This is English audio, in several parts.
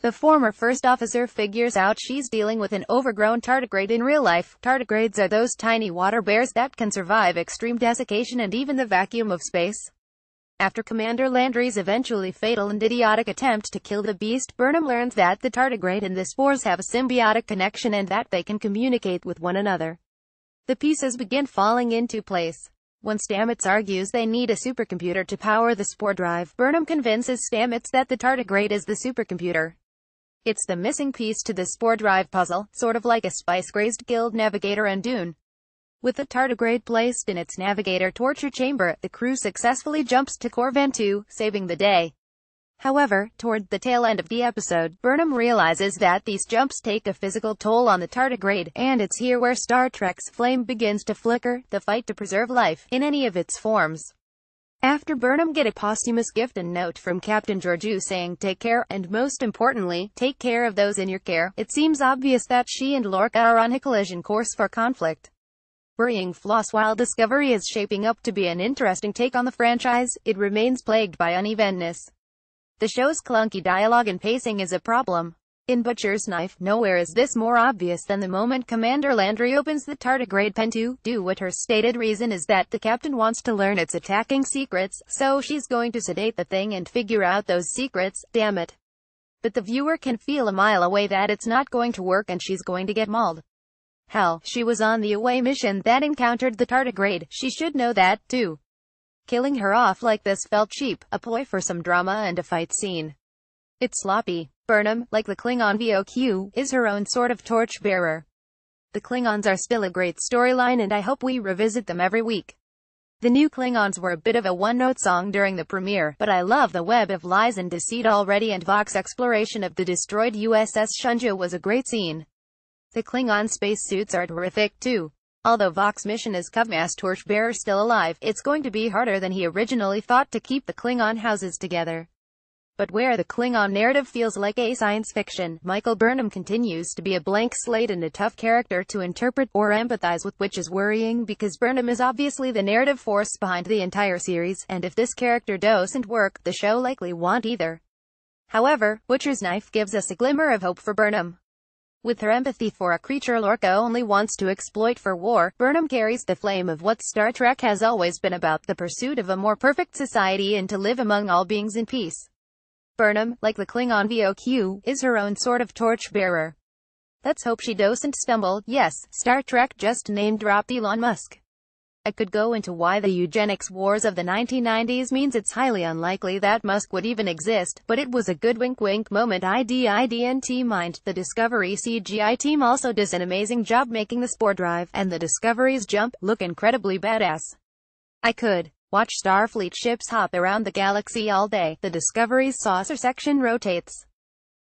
The former first officer figures out she's dealing with an overgrown tardigrade in real life. Tardigrades are those tiny water bears that can survive extreme desiccation and even the vacuum of space. After Commander Landry's eventually fatal and idiotic attempt to kill the beast, Burnham learns that the tardigrade and the spores have a symbiotic connection and that they can communicate with one another. The pieces begin falling into place. When Stamets argues they need a supercomputer to power the spore drive, Burnham convinces Stamets that the tardigrade is the supercomputer. It's the missing piece to the spore drive puzzle, sort of like a spice-crazed guild navigator on Dune. With the tardigrade placed in its navigator torture chamber, the crew successfully jumps to Corvan 2, saving the day. However, toward the tail end of the episode, Burnham realizes that these jumps take a physical toll on the tardigrade, and it's here where Star Trek's flame begins to flicker, the fight to preserve life, in any of its forms. After Burnham gets a posthumous gift and note from Captain Georgiou saying take care, and most importantly, take care of those in your care, it seems obvious that she and Lorca are on a collision course for conflict. Worrying flaws. While Discovery is shaping up to be an interesting take on the franchise, it remains plagued by unevenness. The show's clunky dialogue and pacing is a problem. In Butcher's Knife, nowhere is this more obvious than the moment Commander Landry opens the tardigrade pen to do what her stated reason is that the captain wants to learn its attacking secrets, so she's going to sedate the thing and figure out those secrets, damn it. But the viewer can feel a mile away that it's not going to work and she's going to get mauled. Hell, she was on the away mission that encountered the tardigrade, she should know that, too. Killing her off like this felt cheap, a ploy for some drama and a fight scene. It's sloppy. Burnham, like the Klingon VOQ, is her own sort of torchbearer. The Klingons are still a great storyline and I hope we revisit them every week. The new Klingons were a bit of a one-note song during the premiere, but I love the web of lies and deceit already, and Voq's exploration of the destroyed USS Shunja was a great scene. The Klingon spacesuits are terrific too. Although Voq's mission as Covmass torchbearer still alive, it's going to be harder than he originally thought to keep the Klingon houses together. But where the Klingon narrative feels like a science fiction, Michael Burnham continues to be a blank slate and a tough character to interpret or empathize with, which is worrying because Burnham is obviously the narrative force behind the entire series, and if this character doesn't work, the show likely won't either. However, Butcher's Knife gives us a glimmer of hope for Burnham. With her empathy for a creature Lorca only wants to exploit for war, Burnham carries the flame of what Star Trek has always been about, the pursuit of a more perfect society and to live among all beings in peace. Burnham, like the Klingon VOQ, is her own sort of torchbearer. Let's hope she doesn't stumble. Yes, Star Trek just name-dropped Elon Musk. I could go into why the eugenics wars of the 1990s means it's highly unlikely that Musk would even exist, but it was a good wink-wink moment. IDNT mind. The Discovery CGI team also does an amazing job making the spore drive, and the Discovery's jump, look incredibly badass. I could watch Starfleet ships hop around the galaxy all day. The Discovery's saucer section rotates.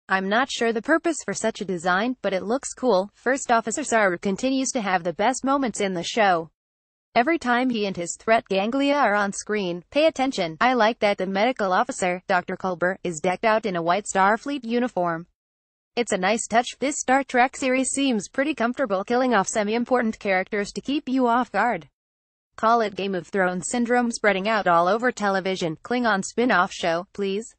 I'm not sure the purpose for such a design, but it looks cool. First Officer Saru continues to have the best moments in the show. Every time he and his threat ganglia are on screen, pay attention. I like that the medical officer, Dr. Culber, is decked out in a white Starfleet uniform. It's a nice touch. This Star Trek series seems pretty comfortable killing off semi-important characters to keep you off guard. Call it Game of Thrones syndrome spreading out all over television. Klingon spin-off show, please.